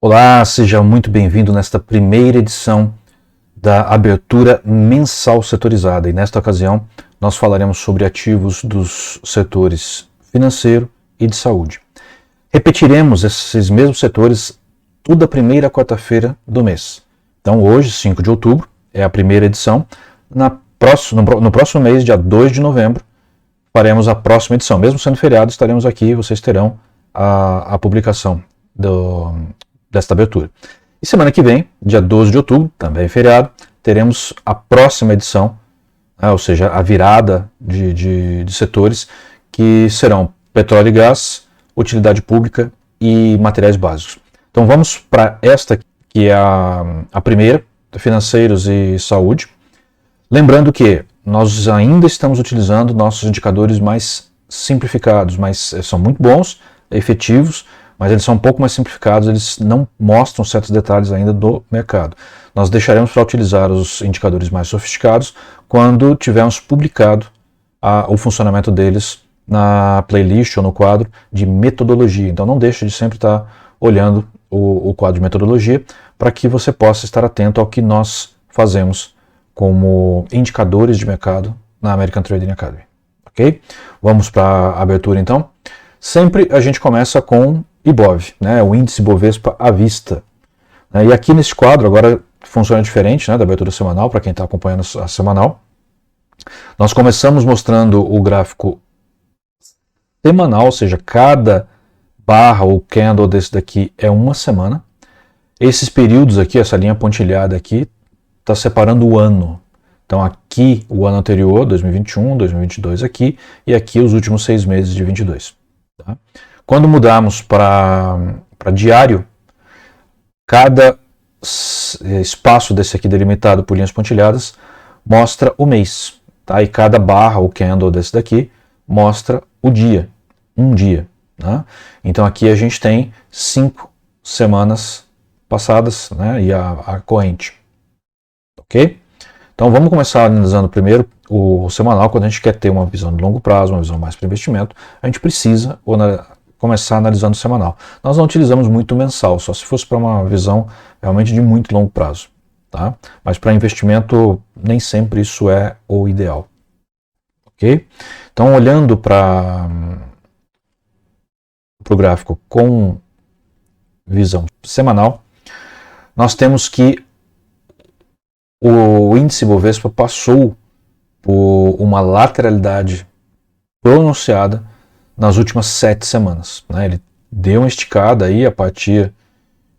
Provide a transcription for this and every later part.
Olá, seja muito bem-vindo nesta primeira edição da abertura mensal setorizada. E nesta ocasião nós falaremos sobre ativos dos setores financeiro e de saúde. Repetiremos esses mesmos setores toda primeira quarta-feira do mês. Então hoje, 5 de outubro, é a primeira edição. No próximo mês, dia 2 de novembro, faremos a próxima edição. Mesmo sendo feriado, estaremos aqui e vocês terão a publicação desta abertura. E semana que vem, dia 12 de outubro, também feriado, teremos a próxima edição, ou seja, a virada de setores, que serão petróleo e gás, utilidade pública e materiais básicos. Então vamos para esta, que é a primeira, financeiros e saúde. Lembrando que nós ainda estamos utilizando nossos indicadores mais simplificados, mas são muito bons, efetivos, mas eles são um pouco mais simplificados, eles não mostram certos detalhes ainda do mercado. Nós deixaremos para utilizar os indicadores mais sofisticados quando tivermos publicado o funcionamento deles na playlist ou no quadro de metodologia. Então não deixe de sempre estar olhando o quadro de metodologia para que você possa estar atento ao que nós fazemos como indicadores de mercado na American Trading Academy. Ok? Vamos para a abertura então. Sempre a gente começa com IBOV, né, o índice Bovespa à vista. E aqui nesse quadro, agora funciona diferente, né, da abertura semanal, para quem está acompanhando a semanal. Nós começamos mostrando o gráfico semanal, ou seja, cada barra ou candle desse daqui é uma semana. Esses períodos aqui, essa linha pontilhada aqui, está separando o ano. Então aqui o ano anterior, 2021, 2022 aqui, e aqui os últimos 6 meses de 22. Tá? Quando mudarmos para diário, cada espaço desse aqui delimitado por linhas pontilhadas mostra o mês. Tá? E cada barra ou candle desse daqui mostra o dia, um dia. Né? Então aqui a gente tem 5 semanas passadas, né, e a corrente. Ok? Então vamos começar analisando primeiro o semanal. Quando a gente quer ter uma visão de longo prazo, uma visão mais para investimento, a gente precisa começar analisando o semanal. Nós não utilizamos muito o mensal, só se fosse para uma visão realmente de muito longo prazo. Tá? Mas para investimento, nem sempre isso é o ideal. Ok? Então, olhando para o gráfico com visão semanal, nós temos que o índice Bovespa passou por uma lateralidade pronunciada nas últimas 7 semanas. Né? Ele deu uma esticada aí a partir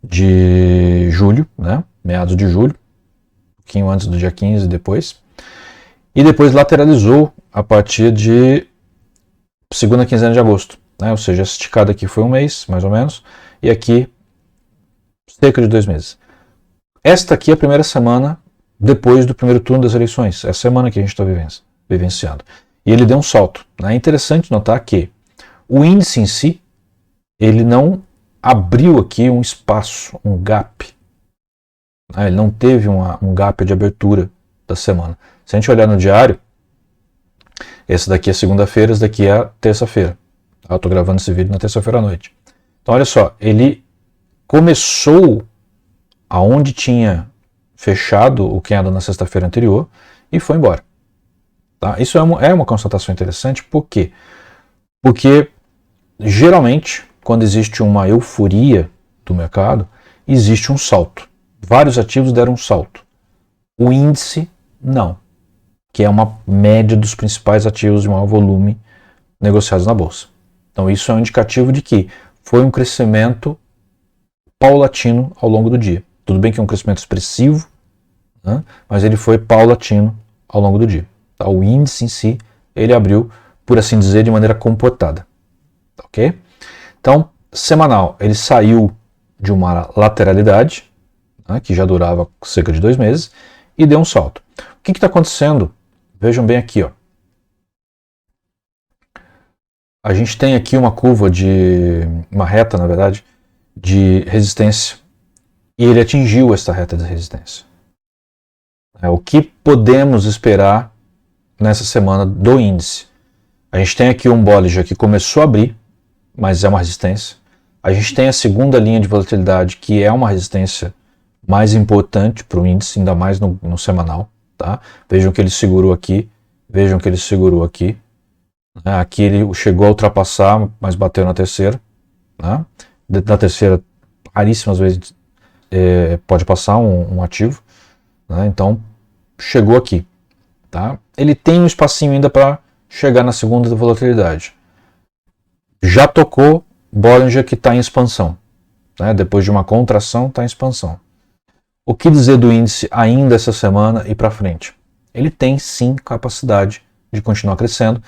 de julho, né? Meados de julho, um pouquinho antes do dia 15 depois, e depois lateralizou a partir de segunda quinzena de agosto. Né? Ou seja, essa esticada aqui foi um mês, mais ou menos, e aqui cerca de 2 meses. Esta aqui é a primeira semana depois do primeiro turno das eleições, é a semana que a gente está vivenciando. E ele deu um salto. É interessante notar que o índice em si, ele não abriu aqui um espaço, um gap. Ele não teve um gap de abertura da semana. Se a gente olhar no diário, esse daqui é segunda-feira, esse daqui é terça-feira. Eu estou gravando esse vídeo na terça-feira à noite. Então olha só, ele começou aonde tinha fechado o candle na sexta-feira anterior e foi embora. Tá? Isso é uma constatação interessante, por quê? Porque geralmente, quando existe uma euforia do mercado, existe um salto. Vários ativos deram um salto. O índice, não, que é uma média dos principais ativos de maior volume negociados na bolsa. Então isso é um indicativo de que foi um crescimento paulatino ao longo do dia. Tudo bem que é um crescimento expressivo, né, mas ele foi paulatino ao longo do dia. Tá? O índice em si, ele abriu, por assim dizer, de maneira comportada. Ok? Então, semanal, ele saiu de uma lateralidade, né, que já durava cerca de 2 meses, e deu um salto. O que está acontecendo? Vejam bem aqui, ó. A gente tem aqui uma curva uma reta, na verdade, de resistência, e ele atingiu esta reta de resistência. O que podemos esperar nessa semana do índice? A gente tem aqui um Bollinger que começou a abrir, mas é uma resistência. A gente tem a segunda linha de volatilidade, que é uma resistência mais importante para o índice, ainda mais no semanal. Tá? Vejam que ele segurou aqui, vejam que ele segurou aqui. Aqui ele chegou a ultrapassar, mas bateu na terceira. Né? Na terceira, raríssimas vezes pode passar um ativo. Né? Então, chegou aqui. Tá? Ele tem um espacinho ainda para chegar na segunda volatilidade. Já tocou Bollinger, que está em expansão. Né? Depois de uma contração, está em expansão. O que dizer do índice ainda essa semana e para frente? Ele tem sim capacidade de continuar crescendo,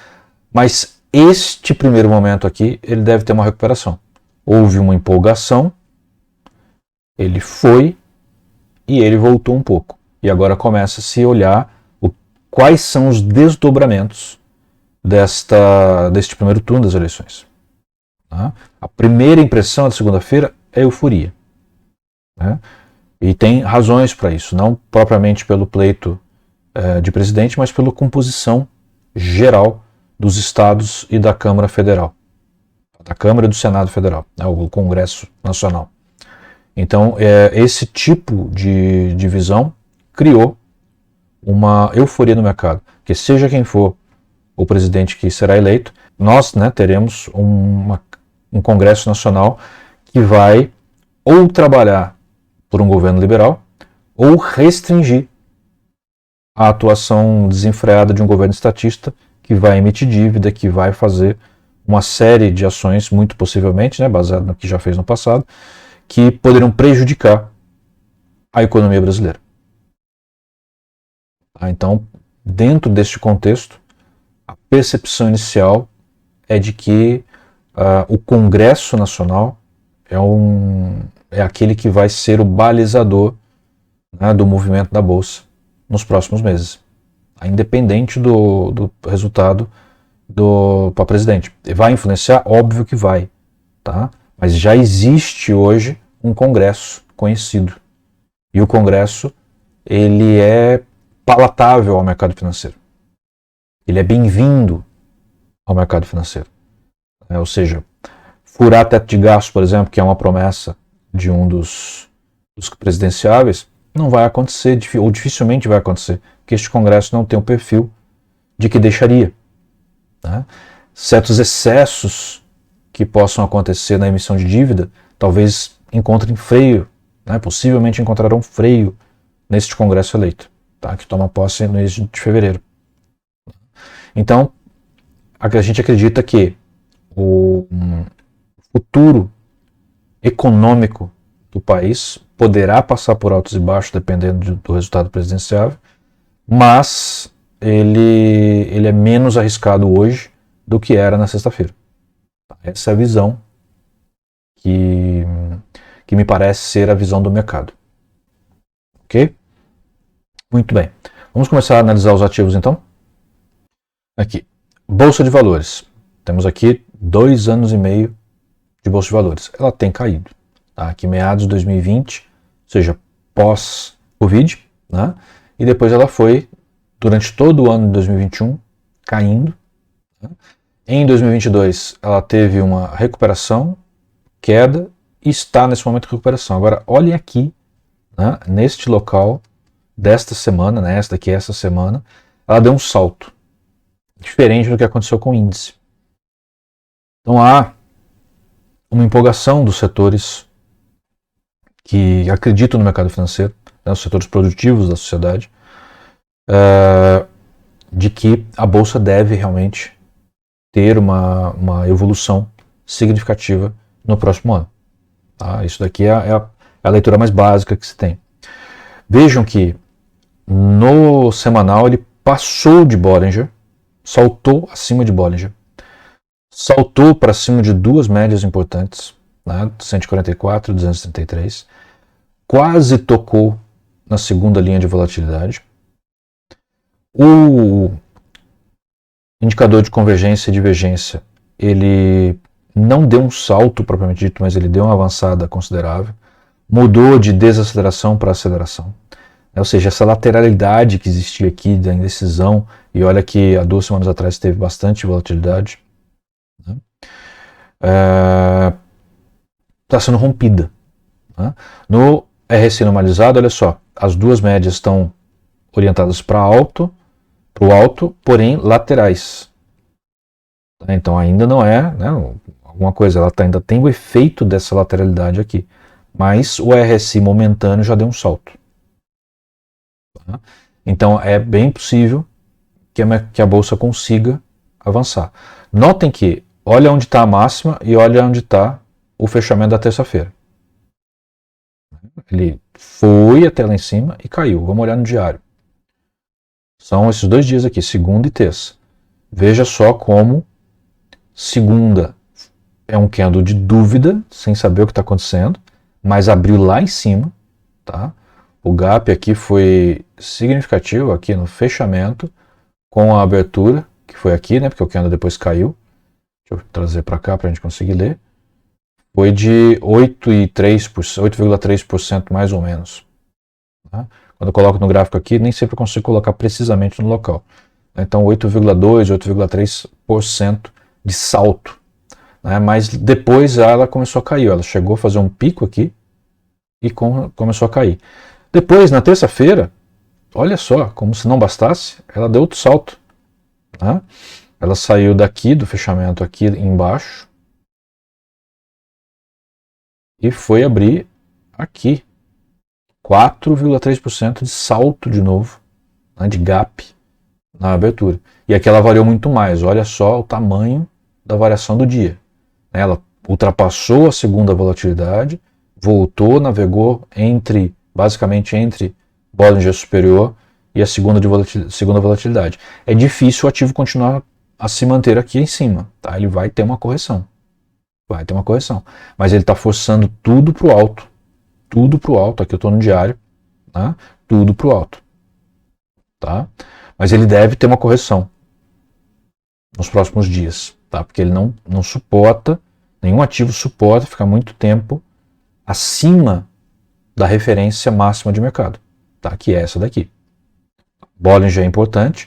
mas este primeiro momento aqui, ele deve ter uma recuperação. Houve uma empolgação, ele foi e ele voltou um pouco. E agora começa a se olhar quais são os desdobramentos deste primeiro turno das eleições. Tá? A primeira impressão da segunda-feira é euforia. Né? E tem razões para isso, não propriamente pelo pleito de presidente, mas pela composição geral dos estados e da Câmara Federal, da Câmara e do Senado Federal, né, o Congresso Nacional. Então, esse tipo de divisão criou uma euforia no mercado, que seja quem for o presidente que será eleito, nós teremos um Congresso Nacional que vai ou trabalhar por um governo liberal ou restringir a atuação desenfreada de um governo estatista que vai emitir dívida, que vai fazer uma série de ações, muito possivelmente, baseado no que já fez no passado, que poderão prejudicar a economia brasileira. Então, dentro deste contexto, a percepção inicial é de que o Congresso Nacional é aquele que vai ser o balizador do movimento da Bolsa nos próximos meses, independente do resultado para presidente. Vai influenciar? Óbvio que vai, tá? Mas já existe hoje um Congresso conhecido. E o Congresso, ele é palatável ao mercado financeiro. Ele é bem-vindo ao mercado financeiro. Ou seja, furar teto de gastos, por exemplo, que é uma promessa de um dos presidenciáveis, não vai acontecer, ou dificilmente vai acontecer, porque este Congresso não tem o perfil de que deixaria. Né? Certos excessos que possam acontecer na emissão de dívida, talvez encontrem freio, possivelmente encontrarão freio neste Congresso eleito, que toma posse no mês de fevereiro. Então, a gente acredita que o futuro econômico do país poderá passar por altos e baixos dependendo do resultado presidencial, mas ele é menos arriscado hoje do que era na sexta-feira. Essa é a visão que me parece ser a visão do mercado. Ok? Muito bem. Vamos começar a analisar os ativos então? Aqui, Bolsa de Valores. Temos aqui 2 anos e meio de Bolsa de Valores. Ela tem caído. Aqui meados de 2020, ou seja, pós-Covid, e depois ela foi, durante todo o ano de 2021, caindo. Em 2022, ela teve uma recuperação, queda, e está nesse momento de recuperação. Agora, olhem aqui, neste local, desta semana, essa semana, ela deu um salto, diferente do que aconteceu com o índice. Então há uma empolgação dos setores que acreditam no mercado financeiro, os setores produtivos da sociedade, de que a Bolsa deve realmente ter uma evolução significativa no próximo ano. Isso daqui é a leitura mais básica que se tem. Vejam que no semanal ele passou de Bollinger, saltou acima de Bollinger, saltou para cima de duas médias importantes, 144 e 233, quase tocou na segunda linha de volatilidade. O indicador de convergência e divergência, ele não deu um salto propriamente dito, mas ele deu uma avançada considerável, mudou de desaceleração para aceleração. Ou seja, essa lateralidade que existia aqui da indecisão, e olha que há 2 semanas atrás teve bastante volatilidade, está sendo rompida. Né? No RSI normalizado, olha só, as duas médias estão orientadas para o alto, porém laterais. Então ainda não é, né, alguma coisa, ela ainda tem o efeito dessa lateralidade aqui, mas o RSI momentâneo já deu um salto. Então é bem possível que a bolsa consiga avançar. Notem que olha onde está a máxima e olha onde está o fechamento da terça-feira. Ele foi até lá em cima e caiu. Vamos olhar no diário. São esses 2 dias aqui, segunda e terça. Veja só como segunda é um candle de dúvida, sem saber o que está acontecendo, mas abriu lá em cima. Tá? O gap aqui foi significativo aqui no fechamento, com a abertura, que foi aqui, né, porque o candle depois caiu. Deixa eu trazer para cá para a gente conseguir ler. Foi de 8,3% mais ou menos. Tá? Quando eu coloco no gráfico aqui, nem sempre eu consigo colocar precisamente no local. Então 8,2%, 8,3% de salto. Né? Mas depois ela começou a cair. Ela chegou a fazer um pico aqui e começou a cair. Depois, na terça-feira, olha só, como se não bastasse, ela deu outro salto. Tá? Ela saiu daqui, do fechamento aqui embaixo, e foi abrir aqui. 4,3% de salto de novo, né, de gap na abertura. E aqui ela variou muito mais. Olha só o tamanho da variação do dia. Ela ultrapassou a segunda volatilidade, voltou, navegou basicamente entre Bollinger Superior e a segunda volatilidade. É difícil o ativo continuar a se manter aqui em cima. Tá? Ele vai ter uma correção. Mas ele está forçando tudo para o alto. Aqui eu estou no diário. Tá? Tudo para o alto. Tá? Mas ele deve ter uma correção nos próximos dias. Tá? Porque ele não suporta, nenhum ativo suporta ficar muito tempo acima da referência máxima de mercado. Tá? Que é essa daqui. Bollinger é importante.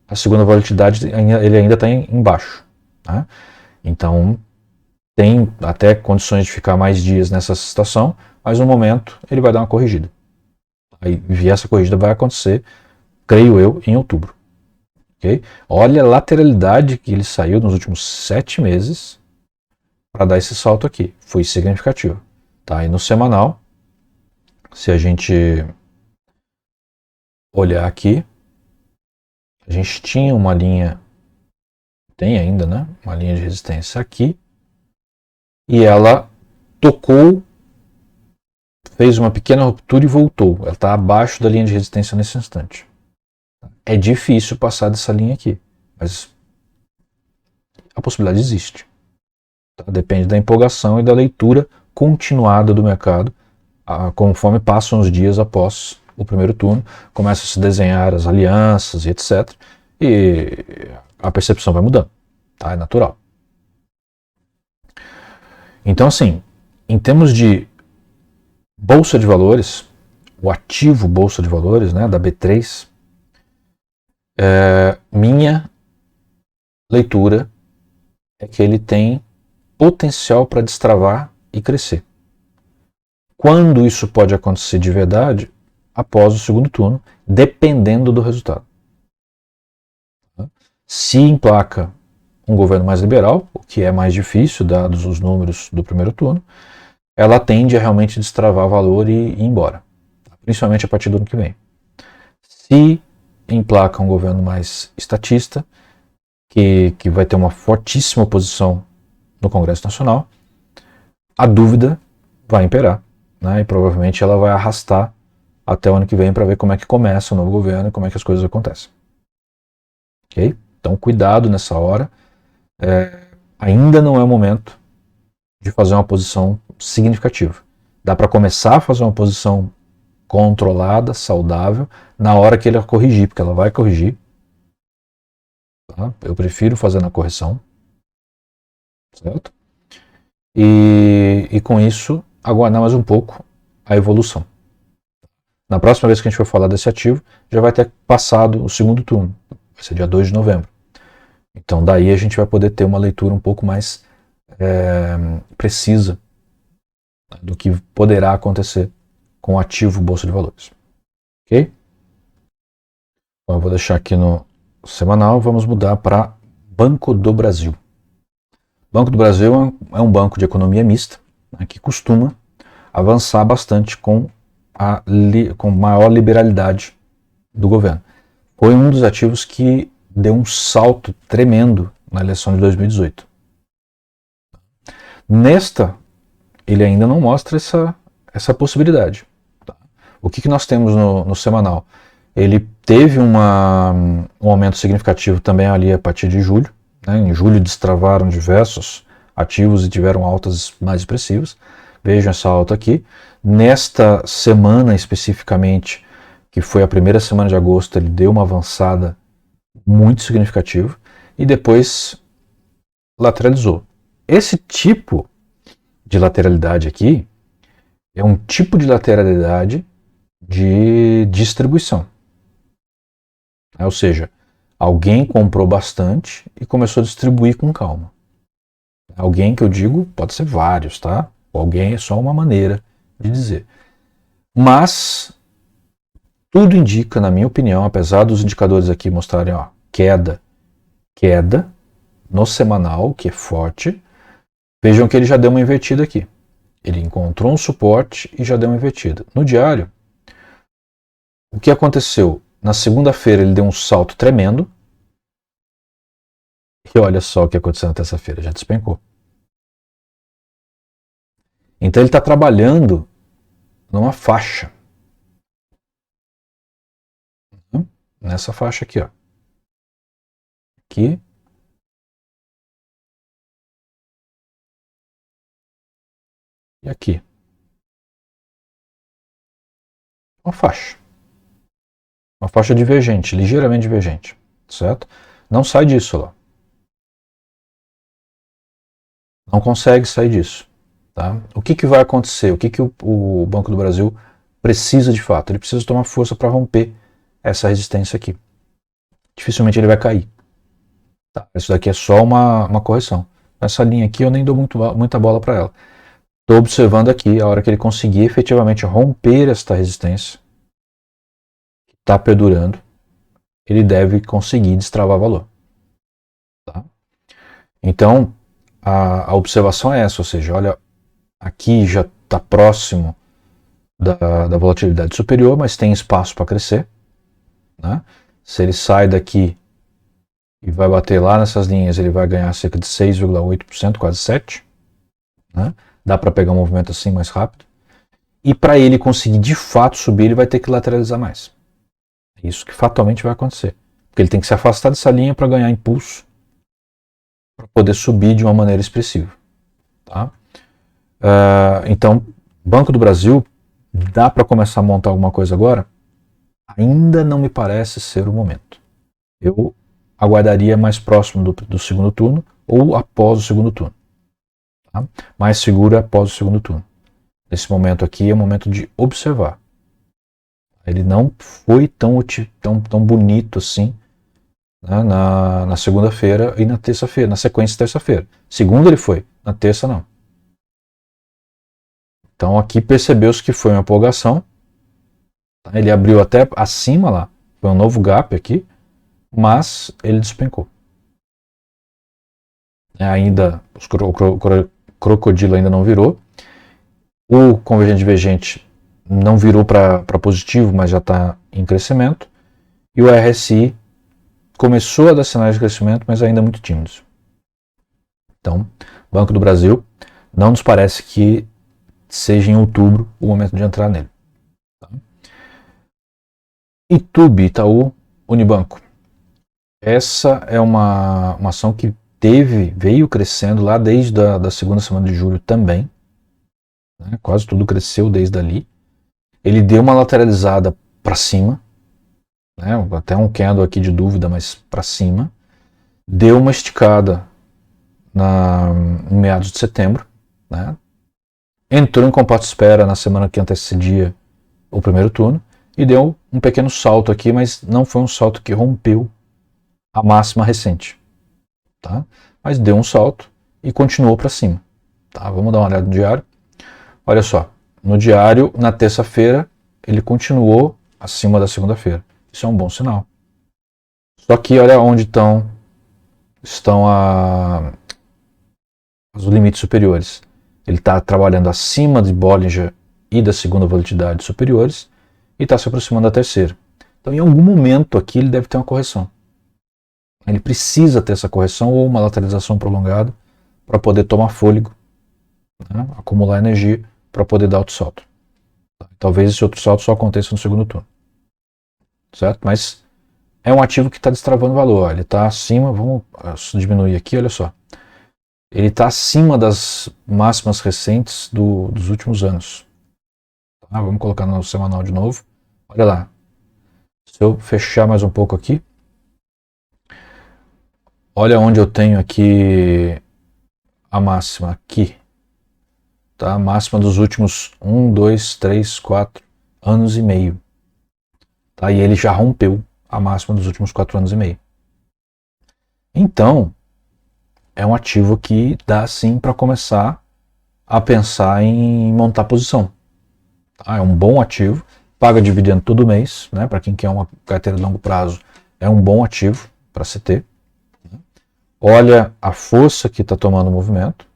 A segunda volatilidade ele ainda está embaixo. Tá? Então tem até condições de ficar mais dias nessa situação, mas no momento ele vai dar uma corrigida. E essa corrigida vai acontecer, creio eu, em outubro. Okay? Olha a lateralidade que ele saiu nos últimos 7 meses para dar esse salto aqui. Foi significativo. Tá? E no semanal, se a gente olhar aqui, a gente tinha uma linha, tem ainda, né? Uma linha de resistência aqui, e ela tocou, fez uma pequena ruptura e voltou. Ela está abaixo da linha de resistência nesse instante. É difícil passar dessa linha aqui, mas a possibilidade existe. Tá? Depende da empolgação e da leitura continuada do mercado, conforme passam os dias após o primeiro turno, começam a se desenhar as alianças e etc. E a percepção vai mudando. Tá? É natural. Então, assim, em termos de bolsa de valores, o ativo bolsa de valores, né, da B3, minha leitura é que ele tem potencial para destravar e crescer. Quando isso pode acontecer de verdade? Após o segundo turno, dependendo do resultado. Se emplaca um governo mais liberal, o que é mais difícil, dados os números do primeiro turno, ela tende a realmente destravar valor e ir embora, principalmente a partir do ano que vem. Se emplaca um governo mais estatista, que vai ter uma fortíssima oposição no Congresso Nacional, a dúvida vai imperar, né? E provavelmente ela vai arrastar até o ano que vem para ver como é que começa o novo governo e como é que as coisas acontecem. Ok? Então cuidado nessa hora. Ainda não é o momento de fazer uma posição significativa. Dá para começar a fazer uma posição controlada, saudável, na hora que ele corrigir, porque ela vai corrigir. Tá? Eu prefiro fazer na correção. Certo? E com isso, aguardar mais um pouco a evolução. Na próxima vez que a gente for falar desse ativo, já vai ter passado o segundo turno. Vai ser dia 2 de novembro. Então daí a gente vai poder ter uma leitura um pouco mais precisa do que poderá acontecer com o ativo Bolsa de Valores. Ok? Então, eu vou deixar aqui no semanal, vamos mudar para Banco do Brasil. Banco do Brasil é um banco de economia mista, né, que costuma avançar bastante com maior liberalidade do governo. Foi um dos ativos que deu um salto tremendo na eleição de 2018. Nesta, ele ainda não mostra essa possibilidade. Tá? O que nós temos no semanal? Ele teve um aumento significativo também ali a partir de julho. Né? Em julho destravaram diversos ativos e tiveram altas mais expressivas. Vejam essa alta aqui. Nesta semana especificamente, que foi a primeira semana de agosto, ele deu uma avançada muito significativa e depois lateralizou. Esse tipo de lateralidade aqui é um tipo de lateralidade de distribuição. Ou seja, alguém comprou bastante e começou a distribuir com calma. Alguém que eu digo pode ser vários, tá? Ou alguém é só uma maneira de dizer. Mas tudo indica, na minha opinião, apesar dos indicadores aqui mostrarem queda no semanal, que é forte, vejam que ele já deu uma invertida aqui. Ele encontrou um suporte e já deu uma invertida. No diário, o que aconteceu? Na segunda-feira ele deu um salto tremendo. E olha só o que aconteceu na terça-feira, já despencou. Então ele está trabalhando numa faixa. Nessa faixa aqui, ó. Aqui. E aqui. Uma faixa. Uma faixa divergente, ligeiramente divergente. Certo? Não sai disso lá. Não consegue sair disso. Tá? O que vai acontecer? O que o Banco do Brasil precisa de fato? Ele precisa tomar força para romper essa resistência aqui. Dificilmente ele vai cair. Tá? Isso daqui é só uma correção. Essa linha aqui eu nem dou muita bola para ela. Estou observando aqui a hora que ele conseguir efetivamente romper esta resistência, que está perdurando, ele deve conseguir destravar valor. Tá? Então, a observação é essa, ou seja, olha, aqui já está próximo da volatilidade superior, mas tem espaço para crescer. Né? Se ele sai daqui e vai bater lá nessas linhas, ele vai ganhar cerca de 6,8%, quase 7%. Né? Dá para pegar um movimento assim mais rápido. E para ele conseguir de fato subir, ele vai ter que lateralizar mais. É isso que fatalmente vai acontecer. Porque ele tem que se afastar dessa linha para ganhar impulso, para poder subir de uma maneira expressiva. Tá? Então, Banco do Brasil, dá para começar a montar alguma coisa agora? Ainda não me parece ser o momento. Eu aguardaria mais próximo do segundo turno ou após o segundo turno. Tá? Mais seguro após o segundo turno. Nesse momento aqui é o momento de observar. Ele não foi tão bonito assim, né, na segunda-feira e na terça-feira, na sequência de terça-feira. Segunda ele foi, na terça não. Então aqui percebeu-se que foi uma empolgação. Tá? Ele abriu até acima lá, foi um novo gap aqui, mas ele despencou. Ainda o crocodilo ainda não virou. O convergente divergente não virou para positivo, mas já está em crescimento. E o RSI começou a dar sinais de crescimento, mas ainda muito tímidos. Então, Banco do Brasil, não nos parece que seja em outubro o momento de entrar nele. Tá? Itube, Itaú, Unibanco. Essa é uma ação que veio crescendo lá desde a segunda semana de julho também. Né? Quase tudo cresceu desde ali. Ele deu uma lateralizada para cima, né? Até um candle aqui de dúvida, mas para cima. Deu uma esticada em meados de setembro. Né? Entrou em compasso de espera na semana que antecedia o primeiro turno e deu um pequeno salto aqui, mas não foi um salto que rompeu a máxima recente. Tá? Mas deu um salto e continuou para cima. Tá? Vamos dar uma olhada no diário. Olha só, no diário, na terça-feira, ele continuou acima da segunda-feira. Isso é um bom sinal. Só que olha onde estão os limites superiores. Ele está trabalhando acima de Bollinger e da segunda volatilidade superiores e está se aproximando da terceira. Então, em algum momento aqui, ele deve ter uma correção. Ele precisa ter essa correção ou uma lateralização prolongada para poder tomar fôlego, né, acumular energia para poder dar outro salto. Talvez esse outro salto só aconteça no segundo turno. Certo? Mas é um ativo que está destravando valor. Ele está acima, vamos diminuir aqui, olha só. Ele está acima das máximas recentes dos últimos anos. Tá? Vamos colocar no semanal de novo. Olha lá. Se eu fechar mais um pouco aqui, olha onde eu tenho aqui a máxima aqui. Tá? A máxima dos últimos 1, 2, 3, 4 anos e meio. Tá? E ele já rompeu a máxima dos últimos 4 anos e meio. Então, é um ativo que dá sim para começar a pensar em montar posição. Tá? É um bom ativo, paga dividendo todo mês, né? Para quem quer uma carteira de longo prazo, é um bom ativo para se ter. Olha a força que está tomando o movimento.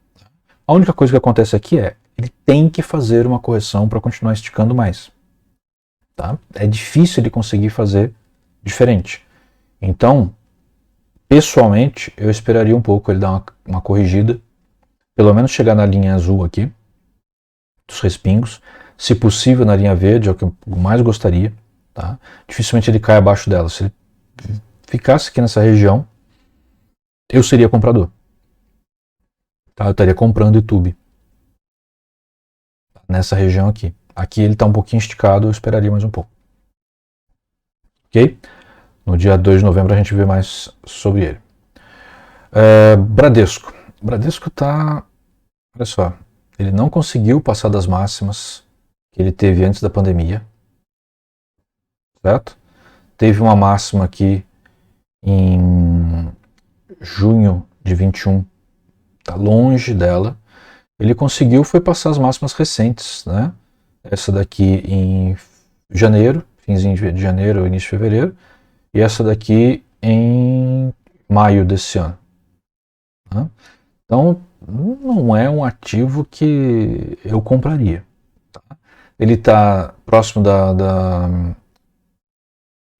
A única coisa que acontece aqui é ele tem que fazer uma correção para continuar esticando mais. Tá? É difícil ele conseguir fazer diferente. Então, pessoalmente, eu esperaria um pouco ele dar uma corrigida, pelo menos chegar na linha azul aqui, dos respingos, se possível na linha verde, é o que eu mais gostaria. Tá? Dificilmente ele cai abaixo dela. Se ele ficasse aqui nessa região, eu seria comprador. Tá? Eu estaria comprando YouTube. Nessa região aqui. Aqui ele está um pouquinho esticado, eu esperaria mais um pouco. Ok? No dia 2 de novembro a gente vê mais sobre ele. Bradesco. Bradesco está... Olha só. Ele não conseguiu passar das máximas que ele teve antes da pandemia. Certo? Teve uma máxima aqui em junho de 21. Está longe dela. Ele conseguiu foi passar as máximas recentes, né? Essa daqui em janeiro, finzinho de janeiro, início de fevereiro, e essa daqui em maio desse ano. Né? Então, não é um ativo que eu compraria. Tá? Ele está próximo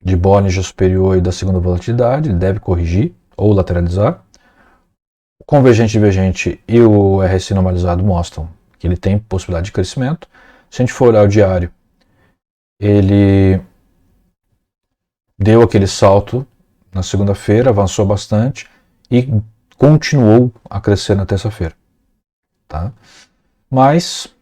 de Bollinger superior e da segunda volatilidade, ele deve corrigir ou lateralizar. O convergente divergente e o RSI normalizado mostram que ele tem possibilidade de crescimento. Se a gente for olhar o diário, ele deu aquele salto na segunda-feira, avançou bastante e continuou a crescer na terça-feira. Tá? Mas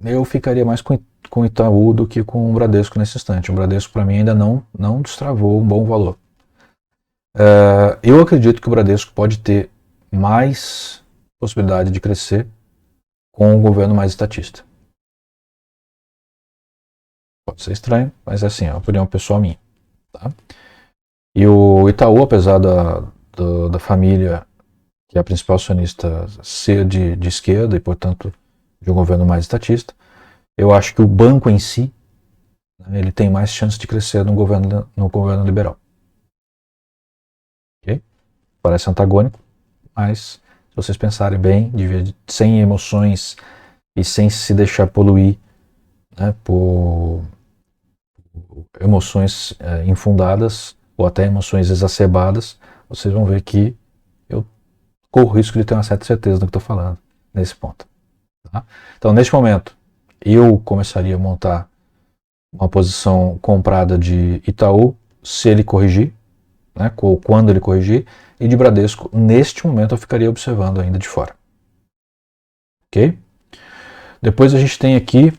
eu ficaria mais com o Itaú do que com o Bradesco nesse instante. O Bradesco, para mim, ainda não destravou um bom valor. Eu acredito que o Bradesco pode ter mais possibilidade de crescer com um governo mais estatista. Pode ser estranho, mas é assim, é uma opinião pessoal minha. Tá? E o Itaú, apesar da família, que é a principal acionista, ser de esquerda e, portanto, de um governo mais estatista, eu acho que o banco em si, né, ele tem mais chance de crescer no governo liberal. Okay? Parece antagônico, mas se vocês pensarem bem, sem emoções e sem se deixar poluir, né, por emoções infundadas ou até emoções exacerbadas, vocês vão ver que eu corro o risco de ter uma certa certeza do que estou falando nesse ponto. Tá? Então, neste momento, eu começaria a montar uma posição comprada de Itaú, se ele corrigir, né, ou quando ele corrigir, e de Bradesco, neste momento, eu ficaria observando ainda de fora. Ok? Depois a gente tem aqui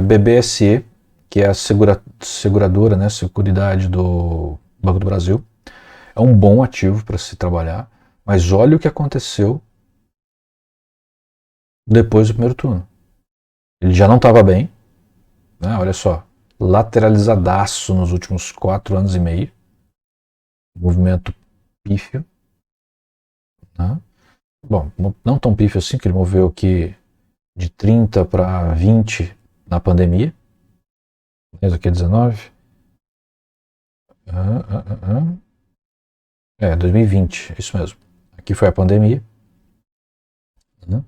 BBSE, que é a seguradora, né, Seguridade do Banco do Brasil. É um bom ativo para se trabalhar, mas olha o que aconteceu depois do primeiro turno. Ele já não estava bem, né, olha só, lateralizadaço nos últimos 4 anos e meio, movimento pífio, né, bom, não tão pífio assim, que ele moveu aqui de 30 para 20 na pandemia. Mês aqui é 19. 2020, isso mesmo. Aqui foi a pandemia. Né?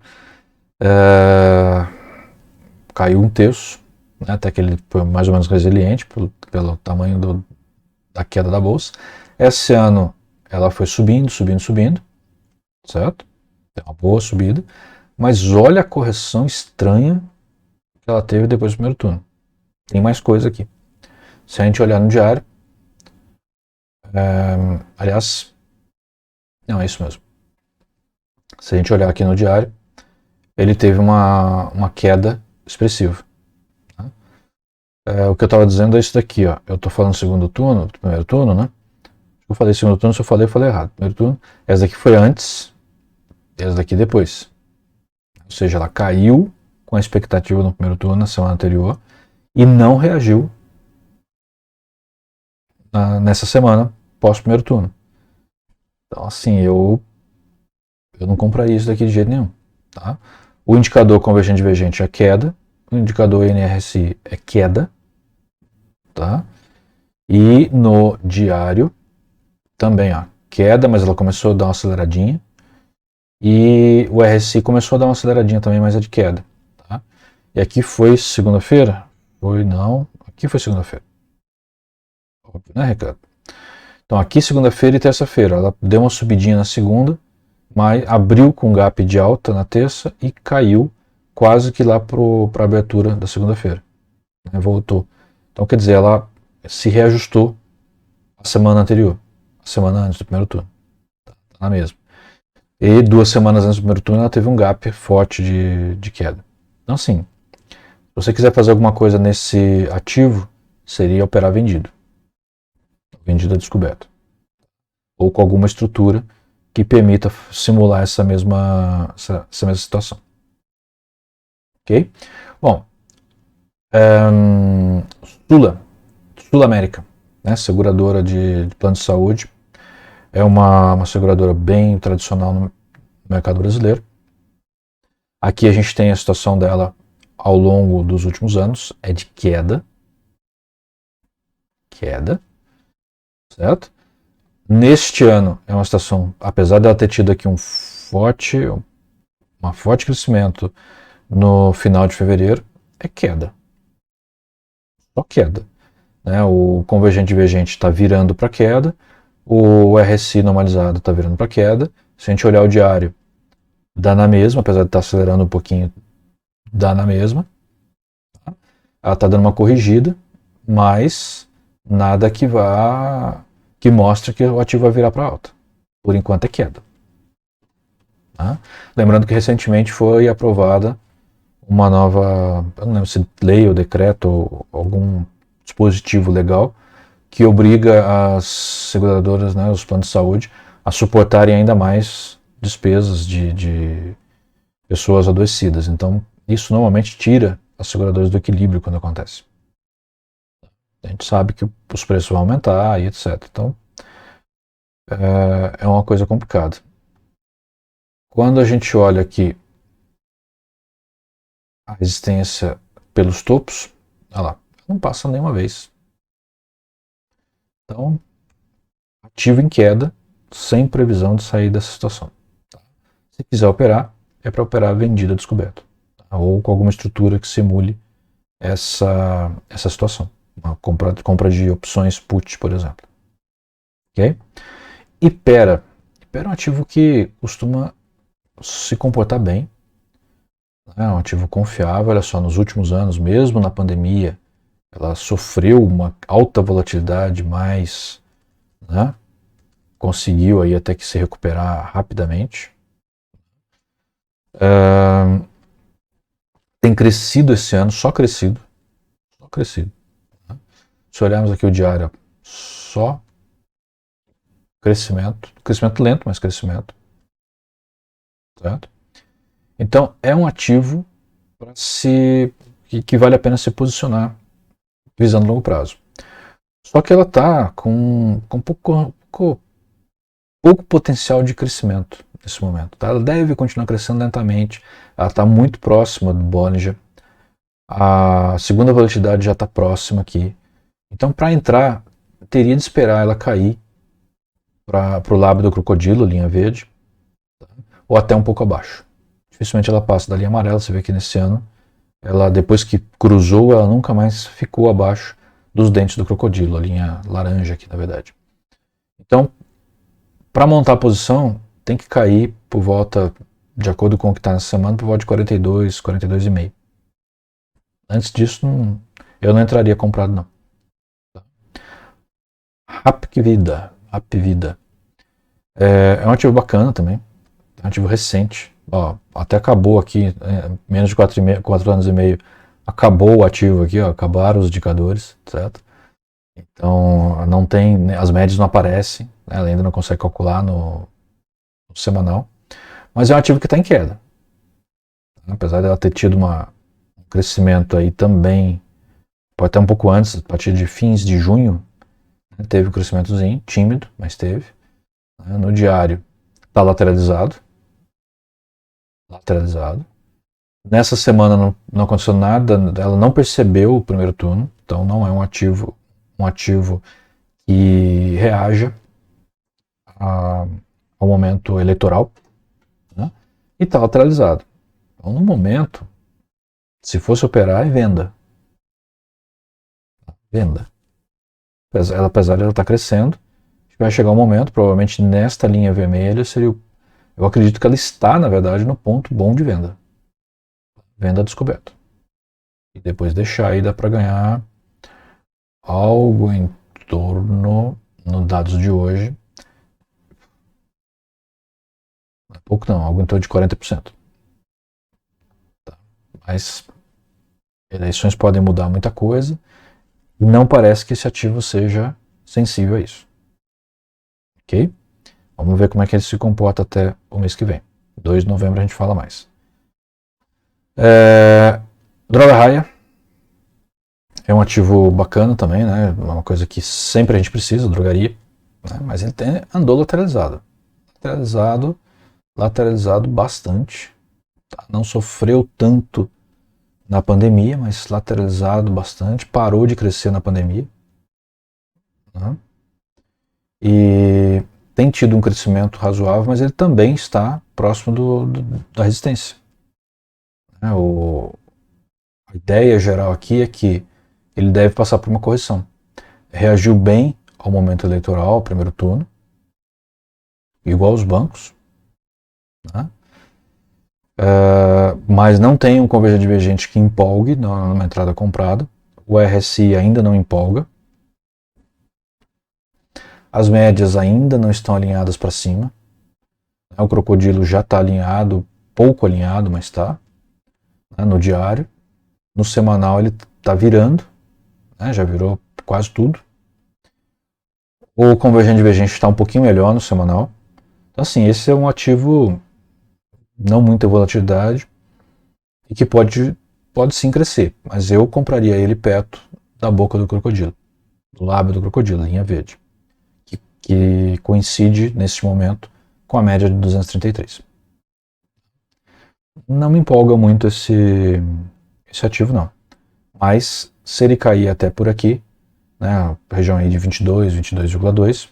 Caiu 1/3, né? Até que ele foi mais ou menos resiliente pelo tamanho da queda da bolsa. Esse ano ela foi subindo, certo? Tem uma boa subida, mas olha a correção estranha que ela teve depois do primeiro turno. Tem mais coisa aqui. Se a gente olhar no diário, aliás, não, é isso mesmo. Se a gente olhar aqui no diário, ele teve uma queda expressiva. Né? O que eu estava dizendo é isso daqui, ó. Eu estou falando segundo turno, primeiro turno, né? Eu falei segundo turno, se eu falei errado. Primeiro turno, essa daqui foi antes, essa daqui depois. Ou seja, ela caiu com a expectativa no primeiro turno, na semana anterior, e não reagiu nessa semana pós primeiro turno. Então, assim, eu não compraria isso daqui de jeito nenhum. Tá? O indicador convergente divergente é queda, o indicador NRSI é queda, tá? E no diário também, ó, queda, mas ela começou a dar uma aceleradinha. E o RSI começou a dar uma aceleradinha também, mas é de queda. Tá? E aqui foi segunda-feira? Foi não. Aqui foi segunda-feira. Óbvio, né, Ricardo? Então aqui segunda-feira e terça-feira. Ela deu uma subidinha na segunda, mas abriu com gap de alta na terça e caiu quase que lá para a abertura da segunda-feira. Né? Voltou. Então quer dizer, ela se reajustou a semana anterior, a semana antes do primeiro turno. Tá na mesma. E 2 semanas antes do primeiro turno ela teve um gap forte de queda. Então assim, se você quiser fazer alguma coisa nesse ativo, seria operar vendido. Vendido a descoberto. Ou com alguma estrutura que permita simular essa mesma situação. Ok? Bom, Sul América, né, seguradora de plano de saúde, é uma seguradora bem tradicional no mercado brasileiro. Aqui a gente tem a situação dela ao longo dos últimos anos, é de queda, certo? Neste ano é uma situação, apesar dela ter tido aqui um forte crescimento no final de fevereiro, é queda. Só queda. Né? O convergente divergente está virando para queda, o RSI normalizado está virando para queda. Se a gente olhar o diário, dá na mesma, apesar de estar acelerando um pouquinho, dá na mesma. Ela está dando uma corrigida, mas nada que mostre que o ativo vai virar para alta. Por enquanto é queda. Tá? Lembrando que recentemente foi aprovada uma nova, eu não lembro se lei ou decreto ou algum dispositivo legal que obriga as seguradoras, né, os planos de saúde, a suportarem ainda mais despesas de pessoas adoecidas. Então, isso normalmente tira as seguradoras do equilíbrio quando acontece. A gente sabe que os preços vão aumentar e etc. Então, é uma coisa complicada. Quando a gente olha aqui a resistência pelos topos, olha lá, não passa nenhuma vez. Então, ativo em queda, sem previsão de sair dessa situação. Se quiser operar, é para operar vendida descoberto, tá? Ou com alguma estrutura que simule essa situação. Uma compra de opções put, por exemplo. Ok? Ipera é um ativo que costuma se comportar bem. É um ativo confiável. Olha só, nos últimos anos, mesmo na pandemia, ela sofreu uma alta volatilidade, mas, né, conseguiu aí até que se recuperar rapidamente. Tem crescido esse ano, só crescido. Né? Se olharmos aqui o diário, só crescimento lento, mas crescimento. Certo? Então é um ativo que vale a pena se posicionar visando longo prazo. Só que ela está com pouco potencial de crescimento. nesse momento. Tá? Ela deve continuar crescendo lentamente. Ela está muito próxima do Bollinger. A segunda volatilidade já está próxima aqui. Então, para entrar, teria de esperar ela cair para o lábio do crocodilo, linha verde, tá? Ou até um pouco abaixo. Dificilmente ela passa da linha amarela. Você vê que nesse ano, ela, depois que cruzou, ela nunca mais ficou abaixo dos dentes do crocodilo, a linha laranja aqui, na verdade. Então, para montar a posição, tem que cair por volta, de acordo com o que está nessa semana, por volta de 42, 42,5. Antes disso, eu não entraria comprado, não. Hapvida. É um ativo bacana também. É um ativo recente. Ó, até acabou aqui, menos de 4 anos e meio, acabou o ativo aqui, ó, acabaram os indicadores, certo? Então, não tem, as médias não aparecem, né, ela ainda não consegue calcular no semanal. Mas é um ativo que está em queda. Apesar dela ter tido um crescimento aí também, pode até um pouco antes, a partir de fins de junho, né, teve um crescimentozinho, tímido, mas teve. Né, no diário está lateralizado. Nessa semana não aconteceu nada, ela não percebeu o primeiro turno, então não é um ativo que reaja ao momento eleitoral, né, e está lateralizado. Então, no momento, se fosse operar, é venda. Apesar de ela estar crescendo, vai chegar um momento, provavelmente nesta linha vermelha, eu acredito que ela está, na verdade, no ponto bom de venda. Venda descoberta. E depois deixar aí, dá para ganhar algo em torno, nos dados de hoje, não é pouco não, algo em torno de 40%. Tá. Mas eleições podem mudar muita coisa, e não parece que esse ativo seja sensível a isso. Ok? Vamos ver como é que ele se comporta até o mês que vem. 2 de novembro a gente fala mais. Droga raia é um ativo bacana também, né? Uma coisa que sempre a gente precisa, drogaria, né? Mas ele andou lateralizado bastante. Tá? Não sofreu tanto na pandemia, mas lateralizado bastante, parou de crescer na pandemia, né? E tem tido um crescimento razoável, mas ele também está próximo da resistência. A ideia geral aqui é que ele deve passar por uma correção. Reagiu bem ao momento eleitoral, ao primeiro turno, igual aos bancos, né? Mas não tem um convergente divergente que empolgue numa entrada comprada. O RSI ainda não empolga. As médias ainda não estão alinhadas para cima. O crocodilo já está alinhado, pouco alinhado, mas está, né, no diário. No semanal ele está virando, né, já virou quase tudo. O convergente divergente está um pouquinho melhor no semanal. Então, assim, esse é um ativo não muita volatilidade e que pode sim crescer, mas eu compraria ele perto da boca do crocodilo, do lábio do crocodilo, linha verde, que coincide nesse momento com a média de 233. Não me empolga muito esse ativo não, mas se ele cair até por aqui, né, região aí de 22, 22,2,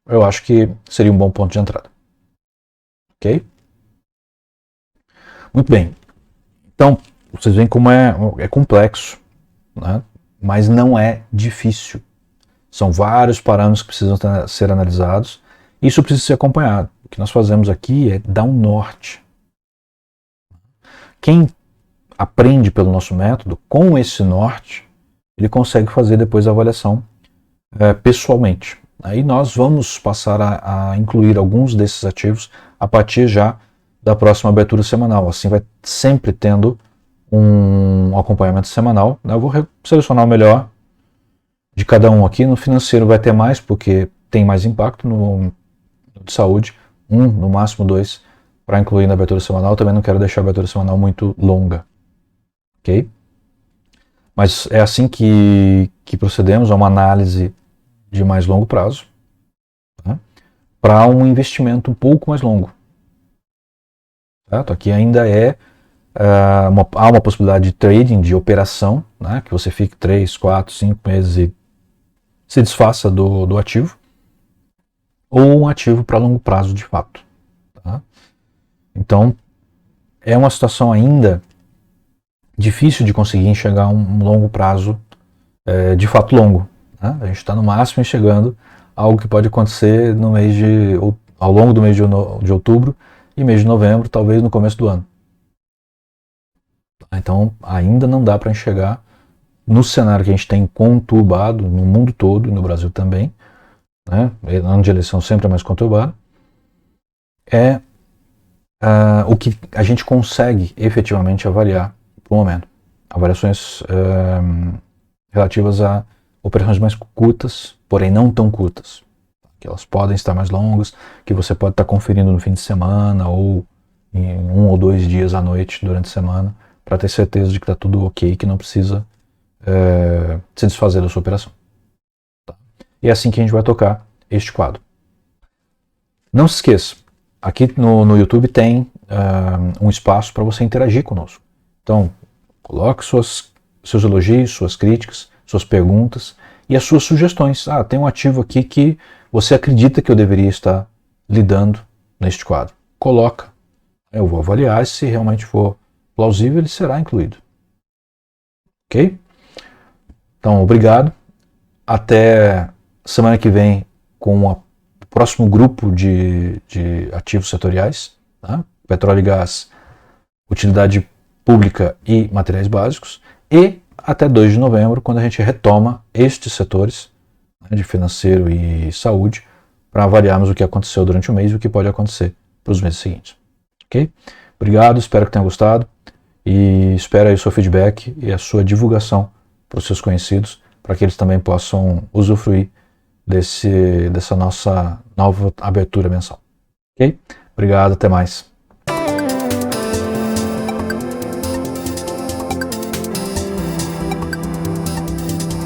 eu acho que seria um bom ponto de entrada. Ok? Muito bem. Então, vocês veem como é complexo, né? Mas não é difícil. São vários parâmetros que precisam ser analisados. Isso precisa ser acompanhado. O que nós fazemos aqui é dar um norte. Quem aprende pelo nosso método, com esse norte, ele consegue fazer depois a avaliação pessoalmente. Aí nós vamos passar a incluir alguns desses ativos a partir já da próxima abertura semanal. Assim vai sempre tendo um acompanhamento semanal. Eu vou selecionar o melhor de cada um aqui. No financeiro vai ter mais, porque tem mais impacto. No de saúde, no máximo 2, para incluir na abertura semanal. Também não quero deixar a abertura semanal muito longa. Ok? Mas é assim que procedemos, é uma análise de mais longo prazo. Tá? para um investimento um pouco mais longo. Certo? Aqui ainda há uma possibilidade de trading, de operação, né, que você fique 3, 4, 5 meses e se desfaça do ativo, ou um ativo para longo prazo de fato. Tá? Então, é uma situação ainda difícil de conseguir enxergar um longo prazo de fato longo. Né? A gente está no máximo enxergando algo que pode acontecer ao longo do mês de outubro e mês de novembro, talvez no começo do ano. Então, ainda não dá para enxergar no cenário que a gente tem conturbado no mundo todo e no Brasil também, né? Ano de eleição sempre é mais conturbado, o que a gente consegue efetivamente avaliar por momento. Avaliações relativas a operações mais curtas, porém não tão curtas, que elas podem estar mais longas, que você pode estar conferindo no fim de semana ou em 1 ou 2 dias à noite durante a semana, para ter certeza de que está tudo ok, que não precisa se desfazer da sua operação. Tá? E é assim que a gente vai tocar este quadro. Não se esqueça, aqui no YouTube tem um espaço para você interagir conosco. Então, coloque seus elogios, suas críticas, suas perguntas e as suas sugestões. Tem um ativo aqui que você acredita que eu deveria estar lidando neste quadro. Coloca. Eu vou avaliar e se realmente for plausível, ele será incluído. Ok? Então, obrigado. Até semana que vem com o próximo grupo de ativos setoriais. Tá? Petróleo e gás, utilidade pública e materiais básicos. E até 2 de novembro, quando a gente retoma estes setores, né, de financeiro e saúde, para avaliarmos o que aconteceu durante o mês e o que pode acontecer para os meses seguintes. Ok? Obrigado, espero que tenham gostado e espero aí o seu feedback e a sua divulgação para os seus conhecidos, para que eles também possam usufruir dessa nossa nova abertura mensal. Ok? Obrigado, até mais.